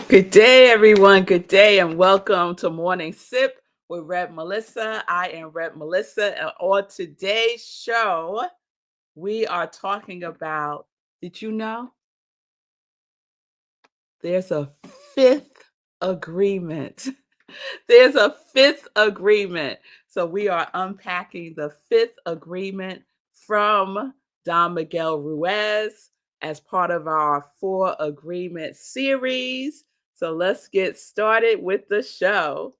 Good day, everyone. Good day, and welcome to Morning Sip with Reb Melissa. I am Reb Melissa, and on today's show, we are talking about, did you know there's a fifth agreement? There's a fifth agreement. So we are unpacking the fifth agreement from Don Miguel Ruiz as part of our Four Agreement series. So let's get started with the show.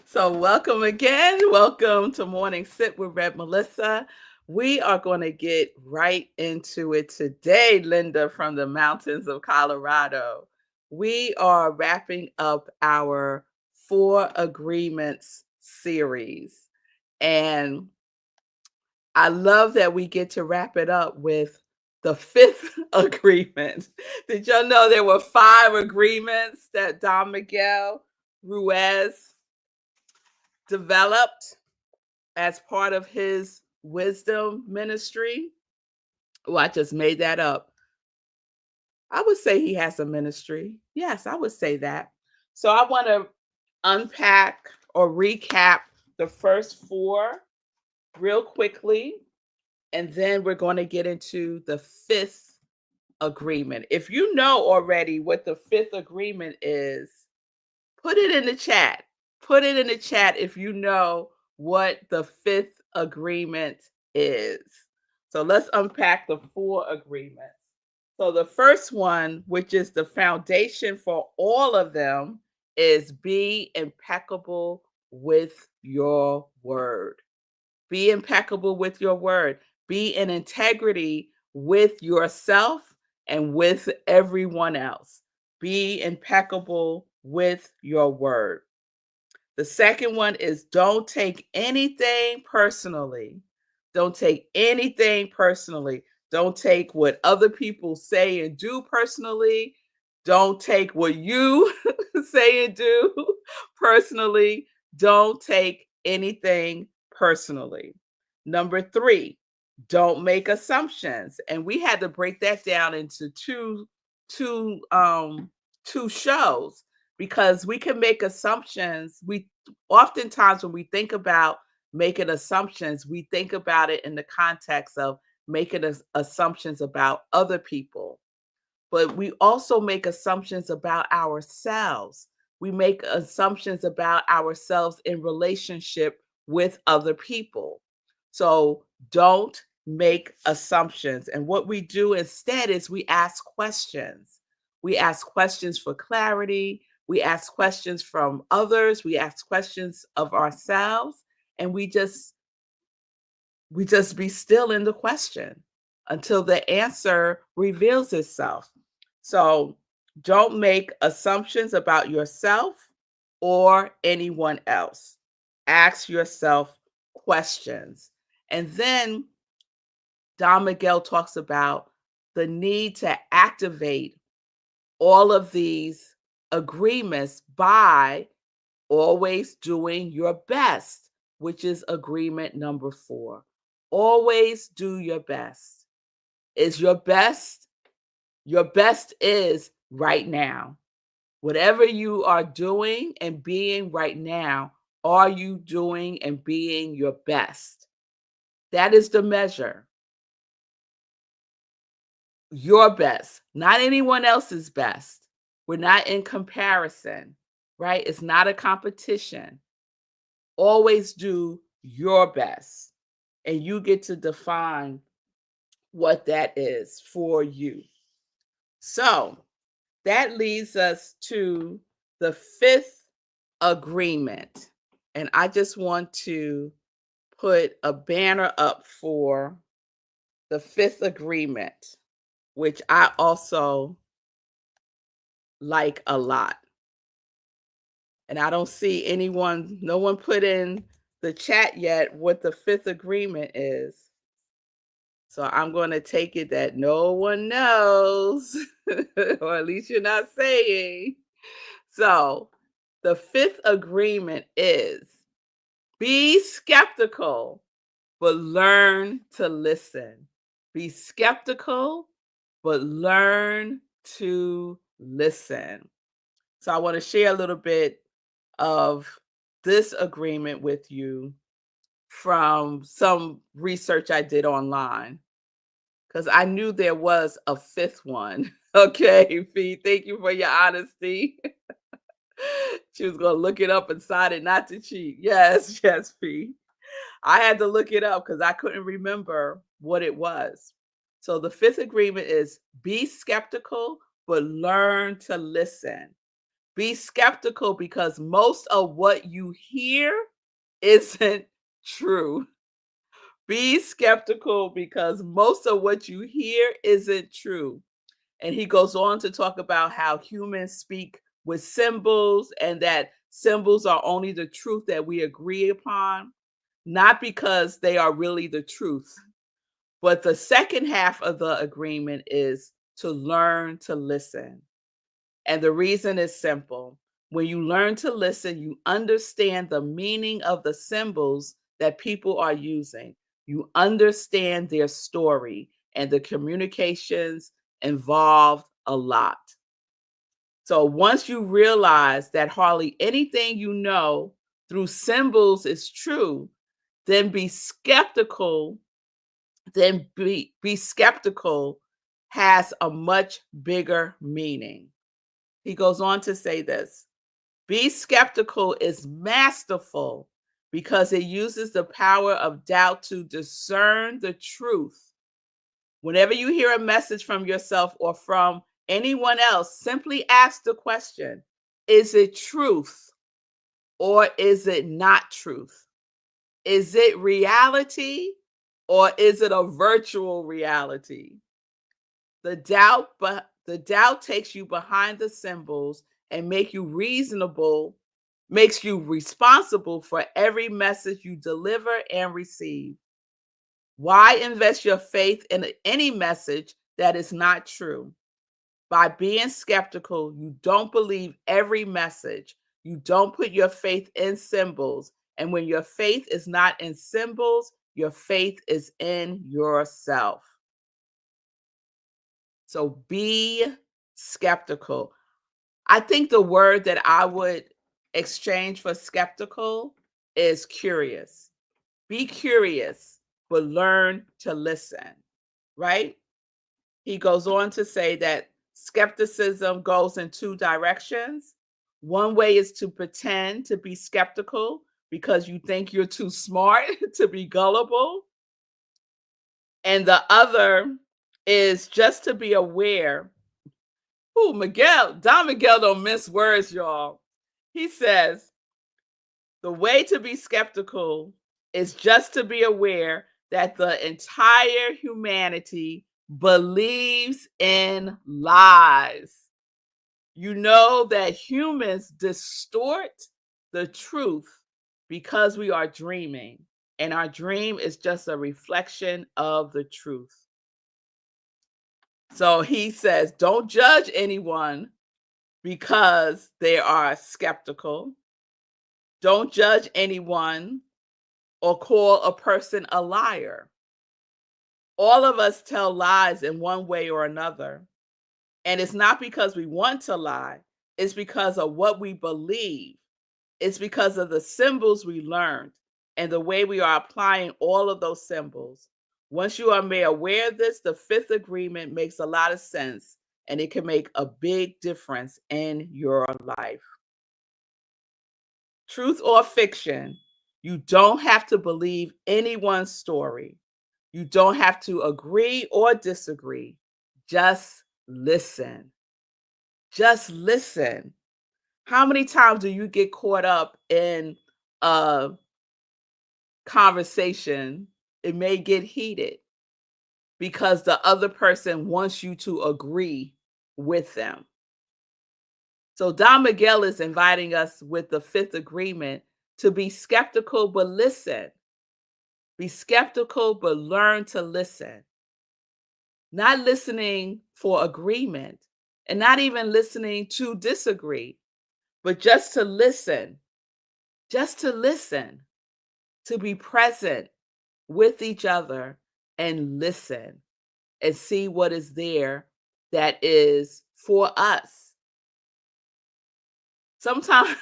So, welcome again. Welcome to Morning Sip with Red Melissa. We are going to get right into it today, Linda, from the mountains of Colorado. We are wrapping up our Four Agreements series. And I love that we get to wrap it up with the fifth agreement. Did y'all know there were five agreements that Don Miguel Ruiz developed as part of his wisdom ministry? Oh, I just made that up. I would say he has a ministry. Yes, I would say that. So I want to unpack or recap the first four real quickly, and then we're going to get into the fifth agreement. If you know already what the fifth agreement is, put it in the chat. Put it in the chat if you know what the fifth agreement is. So let's unpack the four agreements. So the first one, which is the foundation for all of them, is be impeccable with your word. Be impeccable with your word. Be in integrity with yourself and with everyone else. Be impeccable with your word. The second one is don't take anything personally. Don't take anything personally. Don't take what other people say and do personally. Don't take what you say and do personally. Don't take anything personally. Number three, don't make assumptions. And we had to break that down into two two shows because we can make assumptions. We oftentimes when we think about making assumptions, we think about it in the context of making assumptions about other people, but we also make assumptions about ourselves. We make assumptions about ourselves in relationship with other people. So don't make assumptions. And what we do instead is we ask questions. We ask questions for clarity. We ask questions from others. We ask questions of ourselves. And we just be still in the question until the answer reveals itself. So don't make assumptions about yourself or anyone else. Ask yourself questions. And then Don Miguel talks about the need to activate all of these agreements by always doing your best, which is agreement number four. Always do your best. Is your best is right now. Whatever you are doing and being right now, are you doing and being your best? That is the measure. Your best, not anyone else's best. We're not in comparison, right? It's not a competition. Always do your best. And you get to define what that is for you. So That leads us to the fifth agreement. And I just want to put a banner up for the fifth agreement, which I also like a lot. And I don't see anyone, no one put in the chat yet what the fifth agreement is. So I'm going to take it that no one knows, or at least you're not saying. So the fifth agreement is be skeptical, but learn to listen. Be skeptical, but learn to listen. So I want to share a little bit of this agreement with you from some research I did online because I knew there was a fifth one. Okay, Fee, thank you for your honesty. She was going to look it up and sign it not to cheat. Yes, yes, Fee. I had to look it up because I couldn't remember what it was. So the fifth agreement is be skeptical, but learn to listen. Be skeptical because most of what you hear isn't true. Be skeptical because most of what you hear isn't true. And he goes on to talk about how humans speak with symbols and that symbols are only the truth that we agree upon, not because they are really the truth. But the second half of the agreement is to learn to listen. And the reason is simple. When you learn to listen, you understand the meaning of the symbols that people are using. You understand their story, and the communications involved a lot. So once you realize that hardly anything you know through symbols is true, then be skeptical has a much bigger meaning. He goes on to say this: be skeptical is masterful because it uses the power of doubt to discern the truth. Whenever you hear a message from yourself or from anyone else, simply ask the question, is it truth or is it not truth? Is it reality or is it a virtual reality? The doubt takes you behind the symbols and makes you responsible for every message you deliver and receive. Why invest your faith in any message that is not true? By being skeptical, you don't believe every message. You don't put your faith in symbols. And when your faith is not in symbols, your faith is in yourself. So be skeptical. I think the word that I would exchange for skeptical is curious. Be curious, but learn to listen, right? He goes on to say that skepticism goes in two directions. One way is to pretend to be skeptical because you think you're too smart to be gullible. And the other is just to be aware. Ooh, Don Miguel don't miss words, y'all. He says, the way to be skeptical is just to be aware that the entire humanity believes in lies. You know that humans distort the truth because we are dreaming, and our dream is just a reflection of the truth. So he says, don't judge anyone because they are skeptical. Don't judge anyone or call a person a liar. All of us tell lies in one way or another. And it's not because we want to lie, it's because of what we believe. It's because of the symbols we learned and the way we are applying all of those symbols. Once you are made aware of this, the fifth agreement makes a lot of sense and it can make a big difference in your life. Truth or fiction, you don't have to believe anyone's story. You don't have to agree or disagree. Just listen. Just listen. How many times do you get caught up in a conversation? It may get heated because the other person wants you to agree with them. So Don Miguel is inviting us with the fifth agreement to be skeptical, but listen. Be skeptical, but learn to listen. Not listening for agreement and not even listening to disagree, but just to listen, to be present with each other and listen and see what is there that is for us. Sometimes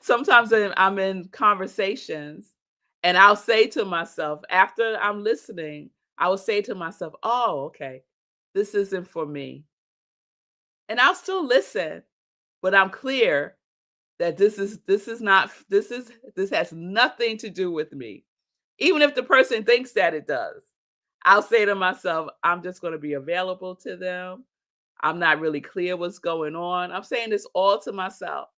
sometimes I'm in conversations and I'll say to myself after I'm listening, I will say to myself, "Oh, okay. This isn't for me." And I'll still listen, but I'm clear that this is not this has nothing to do with me. Even if the person thinks that it does. I'll say to myself, I'm just going to be available to them. I'm not really clear what's going on. I'm saying this all to myself.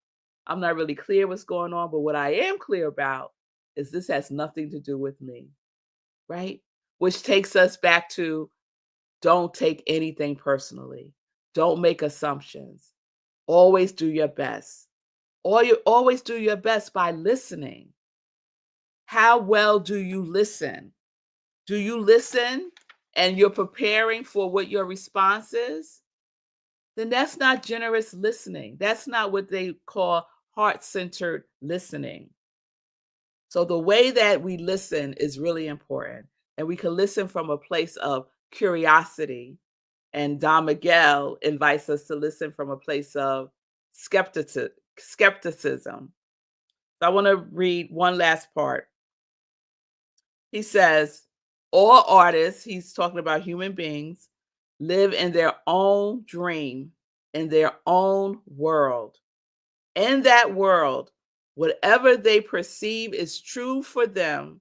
I'm not really clear what's going on, but what I am clear about is this has nothing to do with me, right? Which takes us back to don't take anything personally. Don't make assumptions. Always do your best. Or you always do your best by listening. How well do you listen? Do you listen and you're preparing for what your response is? Then that's not generous listening. That's not what they call heart centered listening. So, the way that we listen is really important. And we can listen from a place of curiosity. And Don Miguel invites us to listen from a place of skepticism. So I want to read one last part. He says, all artists, he's talking about human beings, live in their own dream, in their own world. In that world, whatever they perceive is true for them.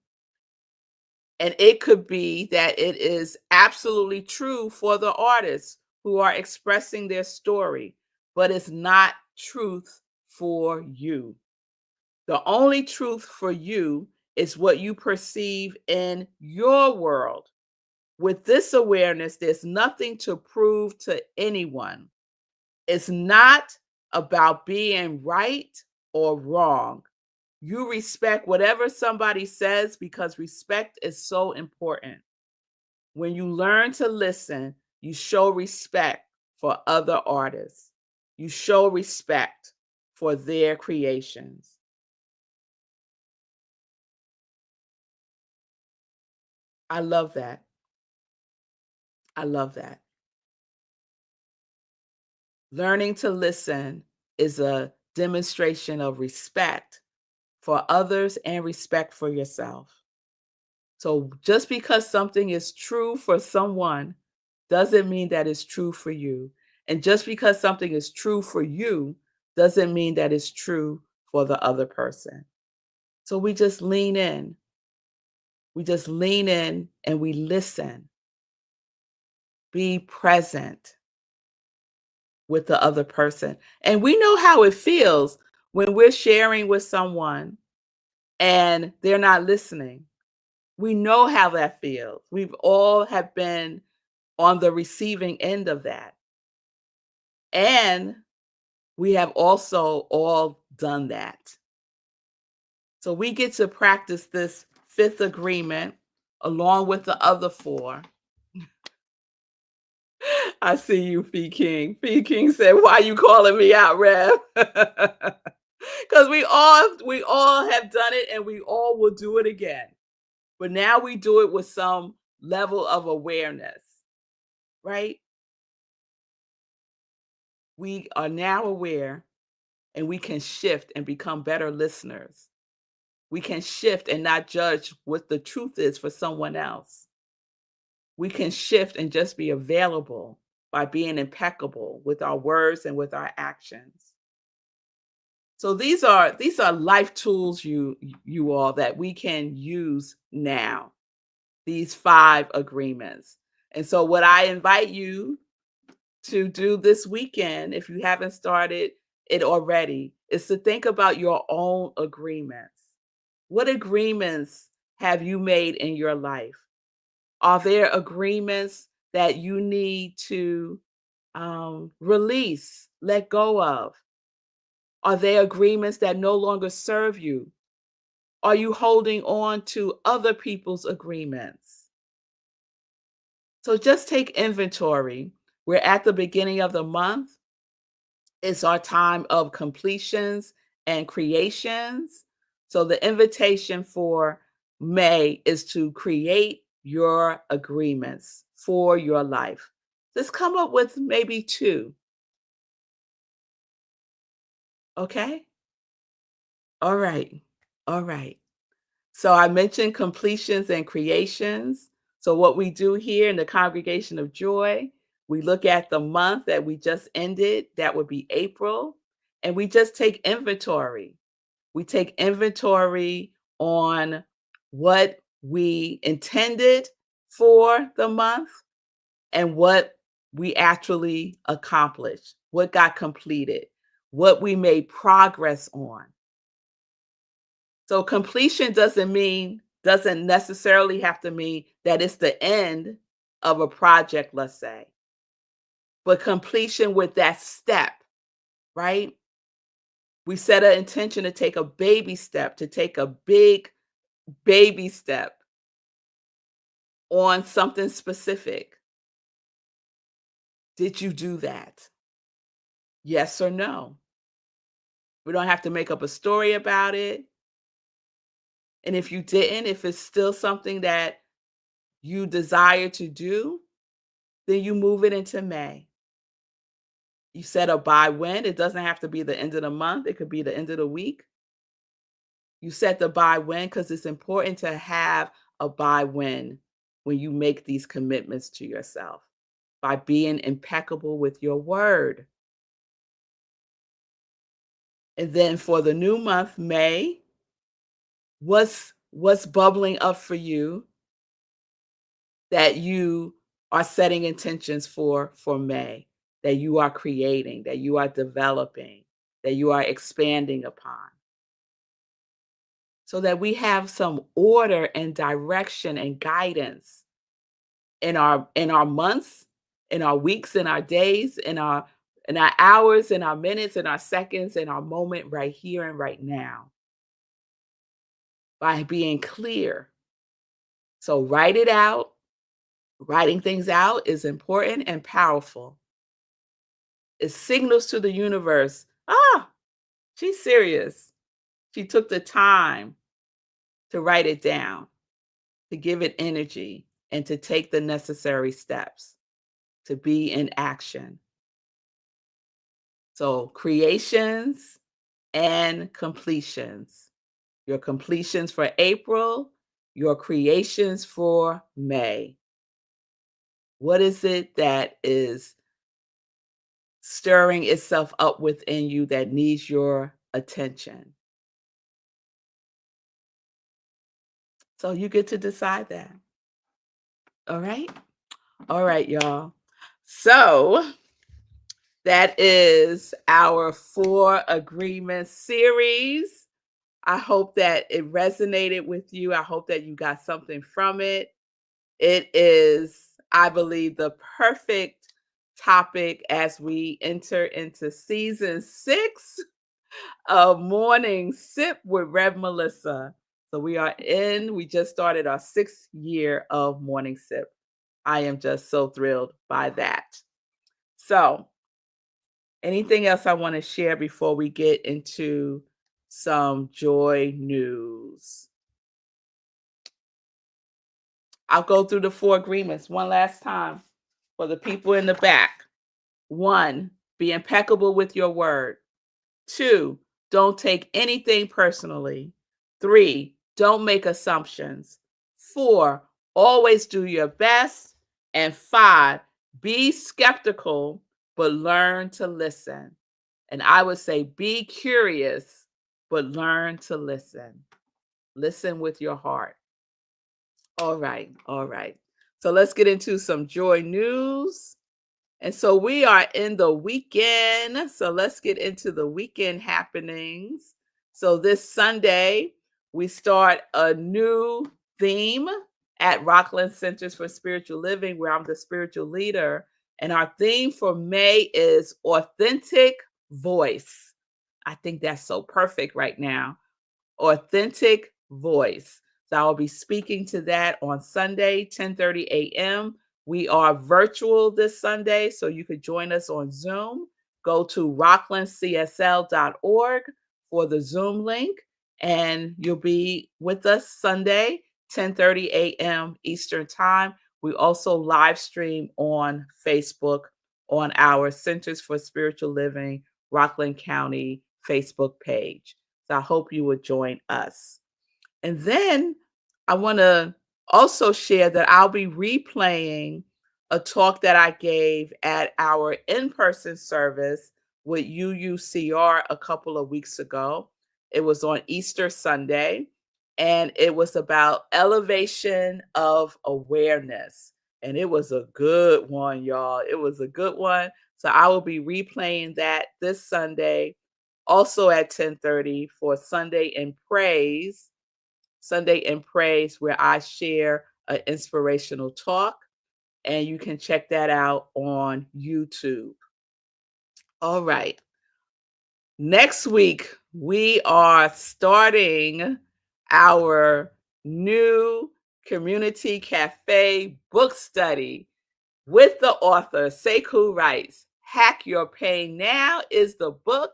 And it could be that it is absolutely true for the artists who are expressing their story, but it's not truth for you. The only truth for you is what you perceive in your world. With this awareness, there's nothing to prove to anyone. It's not about being right or wrong. You respect whatever somebody says because respect is so important. When you learn to listen, you show respect for other artists. You show respect for their creations. I love that. I love that. Learning to listen is a demonstration of respect for others and respect for yourself. So just because something is true for someone doesn't mean that it's true for you. And just because something is true for you doesn't mean that it's true for the other person. So we just lean in. We just lean in and we listen. Be present with the other person. And we know how it feels when we're sharing with someone and they're not listening. We know how that feels. We've all have been on the receiving end of that. And we have also all done that. So we get to practice this fifth agreement along with the other four. I see you, Fee King. Fee King said, "Why you calling me out, Rev?" Because we all have done it, and we all will do it again. But now we do it with some level of awareness, right? We are now aware, and we can shift and become better listeners. We can shift and not judge what the truth is for someone else. We can shift and just be available by being impeccable with our words and with our actions. So these are life tools you all that we can use now. These five agreements. And so what I invite you to do this weekend, if you haven't started it already, is to think about your own agreements. What agreements have you made in your life? Are there agreements that you need to release, let go of? Are there agreements that no longer serve you? Are you holding on to other people's agreements? So just take inventory. We're at the beginning of the month. It's our time of completions and creations. So the invitation for May is to create your agreements for your life. Just come up with maybe two. Okay? All right. All right. So I mentioned completions and creations. So what we do here in the Congregation of Joy, we look at the month that we just ended, that would be April, and we just take inventory. We take inventory on what we intended for the month and what we actually accomplished, what got completed, what we made progress on. So completion doesn't necessarily have to mean that it's the end of a project, let's say, but completion with that step, right? We set an intention to take a baby step, to take a big baby step on something specific. Did you do that? Yes or no? We don't have to make up a story about it. And if you didn't, if it's still something that you desire to do, then you move it into May. You set a buy when. It doesn't have to be the end of the month. It could be the end of the week. You set the buy when because it's important to have a buy when you make these commitments to yourself by being impeccable with your word. And then for the new month, May, what's bubbling up for you that you are setting intentions for May, that you are creating, that you are developing, that you are expanding upon, so that we have some order and direction and guidance in our months, in our weeks, in our days, in our hours, in our minutes, in our seconds, in our moment right here and right now, by being clear. So write it out. Writing things out is important and powerful. It signals to the universe, ah, she's serious. She took the time to write it down, to give it energy, and to take the necessary steps to be in action. So, creations and completions. Your completions for April, your creations for May. What is it that is stirring itself up within you that needs your attention? So you get to decide that. All right. All right, y'all. So that is our 4 agreements series. I hope that it resonated with you. I hope that you got something from it. It is, I believe, the perfect topic as we enter into season 6 of Morning Sip with Rev Melissa. So we just started our 6th year of Morning Sip. I am just so thrilled by that. So, anything else I want to share before we get into some joy news? I'll go through the 4 agreements one last time for the people in the back. 1, be impeccable with your word. 2, don't take anything personally. 3, don't make assumptions. 4, always do your best. And 5, be skeptical, but learn to listen. And I would say be curious, but learn to listen. Listen with your heart. All right, all right. So let's get into some joy news. And so we are in the weekend. So let's get into the weekend happenings. So this Sunday, we start a new theme at Rockland Centers for Spiritual Living, where I'm the spiritual leader. And our theme for May is authentic voice. I think that's so perfect right now. Authentic voice. So I will be speaking to that on Sunday, 10:30 a.m. We are virtual this Sunday, so you could join us on Zoom. Go to rocklandcsl.org for the Zoom link, and you'll be with us Sunday, 10:30 a.m. Eastern Time. We also live stream on Facebook on our Centers for Spiritual Living Rockland County Facebook page. So I hope you would join us. And then I want to also share that I'll be replaying a talk that I gave at our in person service with UUCR a couple of weeks ago. It was on Easter Sunday, and it was about elevation of awareness. And it was a good one, y'all. It was a good one. So I will be replaying that this Sunday, also at 10:30 for Sunday in Praise, where I share an inspirational talk, and you can check that out on YouTube. All right. Next week, we are starting our new community cafe book study with the author Sekou Writes. Hack Your Pain Now is the book.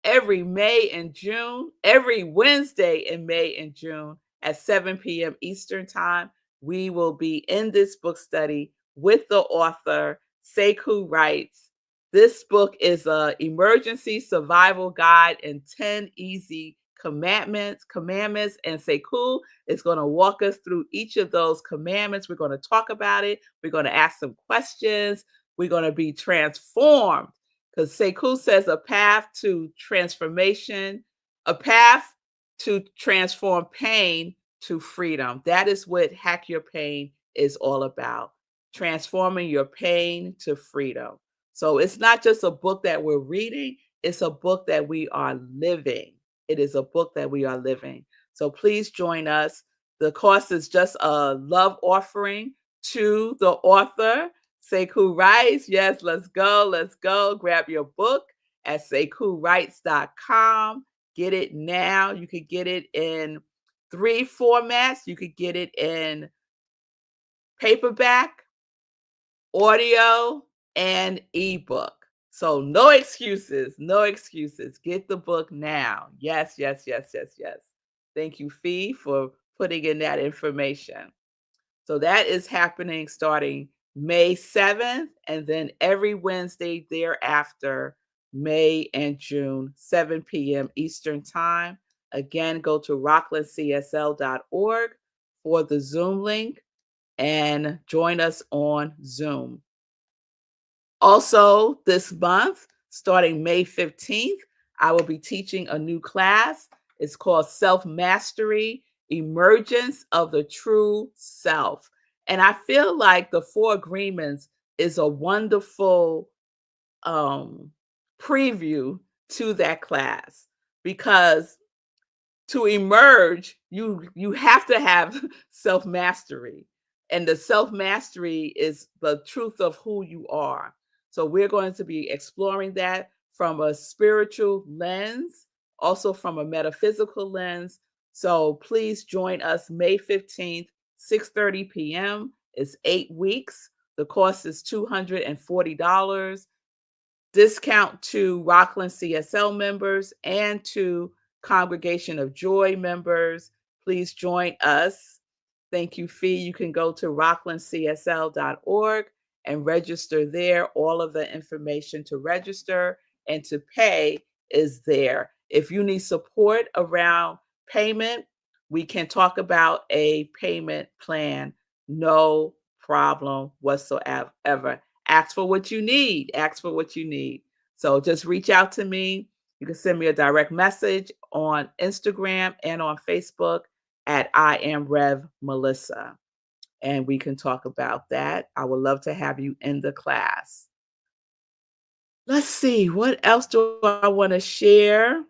Every May and June, every Wednesday in May and June at 7 p.m. Eastern Time, we will be in this book study with the author, Sekou Writes. This book is an emergency survival guide and 10 easy commandments, and Sekou is going to walk us through each of those commandments. We're going to talk about it. We're going to ask some questions. We're going to be transformed, because Sekou says a path to transformation, a path to transform pain to freedom. That is what Hack Your Pain is all about, transforming your pain to freedom. So it's not just a book that we're reading, it's a book that we are living. It is a book that we are living. So please join us. The cost is just a love offering to the author, Sekou Writes. Yes, let's go. Let's go. Grab your book at sekouwrites.com. Get it now. You could get it in 3 formats. You could get it in paperback, audio, and ebook. So no excuses. No excuses. Get the book now. Yes, yes, yes, yes, yes. Thank you, Fee, for putting in that information. So that is happening starting May 7th, and then every Wednesday thereafter, May and June, 7 p.m. Eastern Time. Again, go to rocklandcsl.org for the Zoom link and join us on Zoom. Also, this month, starting May 15th, I will be teaching a new class. It's called Self Mastery: Emergence of the True Self. And I feel like the Four Agreements is a wonderful um, preview to that class, because to emerge, you have to have self mastery, and the self mastery is the truth of who you are. So we're going to be exploring that from a spiritual lens, also from a metaphysical lens. So please join us May 15th, 6:30 p.m. It's 8 weeks. The cost is $240. Discount to Rockland CSL members and to Congregation of Joy members. Please join us. Thank you, Fee. You can go to rocklandcsl.org and register there. All of the information to register and to pay is there. If you need support around payment, we can talk about a payment plan. No problem whatsoever. Ask for what you need. Ask for what you need. So just reach out to me. You can send me a direct message on Instagram and on Facebook at I am Rev Melissa. And we can talk about that. I would love to have you in the class. Let's see, what else do I want to share?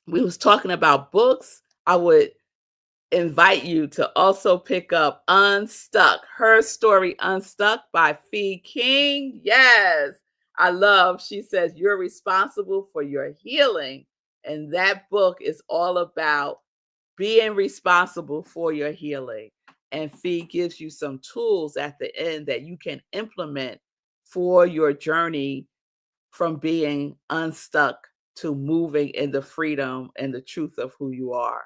We was talking about books. I would invite you to also pick up Unstuck, her story Unstuck by Fee King. Yes, I love, she says, you're responsible for your healing. And that book is all about being responsible for your healing. And Fee gives you some tools at the end that you can implement for your journey from being unstuck to moving in the freedom and the truth of who you are.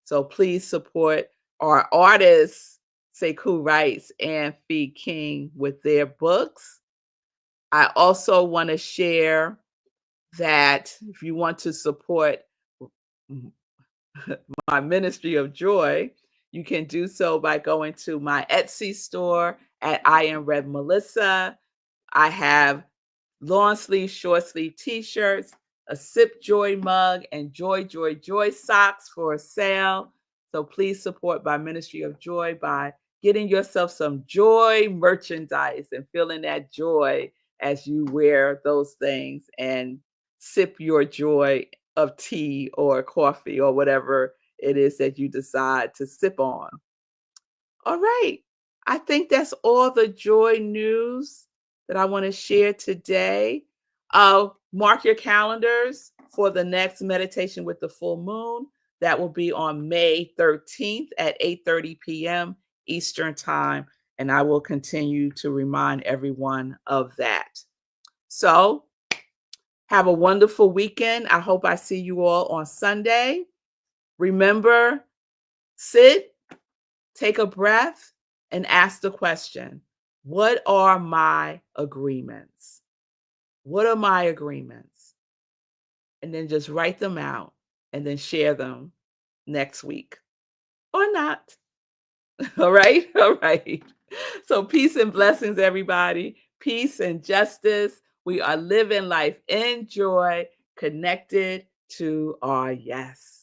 So please support our artists, Sekou Wrights and Fee King, with their books. I also want to share that if you want to support my ministry of joy, you can do so by going to my Etsy store at I Am Red Melissa. I have long sleeve, short sleeve t-shirts, a Sip Joy mug, and Joy, Joy, Joy socks for a sale. So please support my ministry of joy by getting yourself some joy merchandise and feeling that joy as you wear those things and sip your joy of tea or coffee or whatever it is that you decide to sip on. All right. I think that's all the joy news that I want to share today. Mark your calendars for the next meditation with the full moon. That will be on May 13th at 8:30 p.m. Eastern Time. And I will continue to remind everyone of that. So have a wonderful weekend. I hope I see you all on Sunday. Remember, sit, take a breath, and ask the question, what are my agreements? What are my agreements? And then just write them out and then share them next week or not. All right. All right. So, peace and blessings, everybody. Peace and justice. We are living life in joy, connected to our yes.